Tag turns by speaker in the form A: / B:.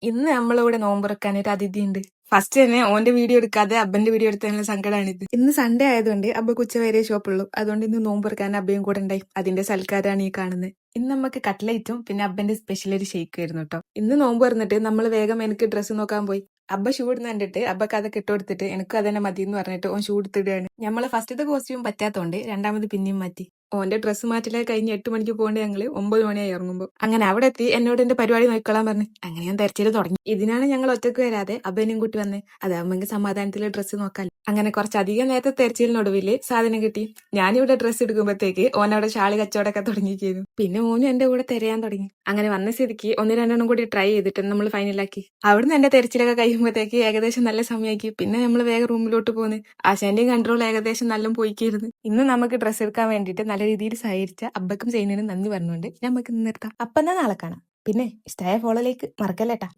A: ഇന്ന് നമ്മളിവിടെ നോമ്പുറക്കാൻ ഒരു അതിഥി ഉണ്ട്. ഫസ്റ്റ് തന്നെ ഓന്റെ വീഡിയോ എടുക്കാതെ അബ്ബന്റെ വീഡിയോ എടുത്തതിനുള്ള സങ്കടമാണിത്. ഇന്ന് സൺഡേ ആയതുകൊണ്ട് അബ്ബക്ക് ഉച്ചവരെ ഷോപ്പുള്ളൂ. അതുകൊണ്ട് ഇന്ന് നോമ്പുറക്കാൻ അബ്ബയും കൂടെ ഉണ്ടായി. അതിന്റെ സൽക്കാരാണ് ഈ കാണുന്നത്. ഇന്ന് നമുക്ക് കട്ട്ലൈറ്റും പിന്നെ അബ്ബന്റെ സ്പെഷ്യൽ ഒരു ഷേക്ക് ആയിരുന്നു കേട്ടോ. ഇന്ന് നോമ്പ് പറഞ്ഞിട്ട് നമ്മൾ വേഗം എനിക്ക് ഡ്രസ്സ് നോക്കാൻ പോയി. അബ്ബ ഷൂ ഇടുന്ന കണ്ടിട്ട് അബ്ബക്ക് അതൊക്കെ ഇട്ട് കൊടുത്തിട്ട് എനിക്ക് അതന്നെ മതി എന്ന് പറഞ്ഞിട്ട് ഓൻ ഷൂ എടുത്തിടുകയാണ്. നമ്മള് ഫസ്റ്റത്തെ കോസ്റ്റ്യൂം പറ്റാത്തോണ്ട് രണ്ടാമത് പിന്നെയും മാറ്റി. ഓന്റെ ഡ്രസ്സ് മാറ്റിലേക്ക് കഴിഞ്ഞ് 8 മണിക്ക് പോകേണ്ട ഞങ്ങള് 9 മണിയായി ഇറങ്ങുമ്പോൾ. അങ്ങനെ അവിടെ എത്തി എന്നോട് എന്റെ പരിപാടി നോക്കിക്കൊള്ളാൻ പറഞ്ഞു. അങ്ങനെ ഞാൻ തെരച്ചിൽ തുടങ്ങി. ഇതിനാണ് ഞങ്ങൾ ഒറ്റക്ക് വരാതെ അബ്ബനെയും കൂട്ടി വന്ന്. അതാകുമ്പോ സമാധാനത്തിൽ ഡ്രസ്സ് നോക്കാൻ. അങ്ങനെ കുറച്ചധികം നേരത്തെ തെരച്ചിലിനൊടുവില് സാധനം കിട്ടി. ഞാനിവിടെ ഡ്രസ്സ് എടുക്കുമ്പോഴത്തേക്ക് ഓനവിടെ ഷാളി കച്ചവടമൊക്കെ തുടങ്ങിയിരുന്നു. പിന്നെ ഓനും എന്റെ കൂടെ തിരയാൻ തുടങ്ങി. അങ്ങനെ വന്ന സ്ഥിതിക്ക് ഒന്ന് രണ്ടെണ്ണം കൂടി ട്രൈ ചെയ്തിട്ട് നമ്മൾ ഫൈനലാക്കി. അവിടുന്ന് എന്റെ തെരച്ചിലൊക്കെ കഴിയുമ്പോഴത്തേക്ക് ഏകദേശം നല്ല സമയമാക്കി. പിന്നെ നമ്മൾ വേഗം റൂമിലോട്ട് പോന്ന്. ആശാന്റെയും കൺട്രോൾ ഏകദേശം നല്ല പോയിക്കായിരുന്നു. ഇന്ന് നമുക്ക് ഡ്രസ്സ് എടുക്കാൻ വേണ്ടിയിട്ട് നല്ല രീതിയിൽ സഹകരിച്ച അബ്ബക്കും സൈനിനും നന്ദി പറഞ്ഞുകൊണ്ട് നമുക്ക് നിർത്താം. അപ്പം നാളെ കാണാം. പിന്നെ ഇഷ്ടമായ ഫോളോയിലേക്ക് മറക്കല്ലേട്ടാ.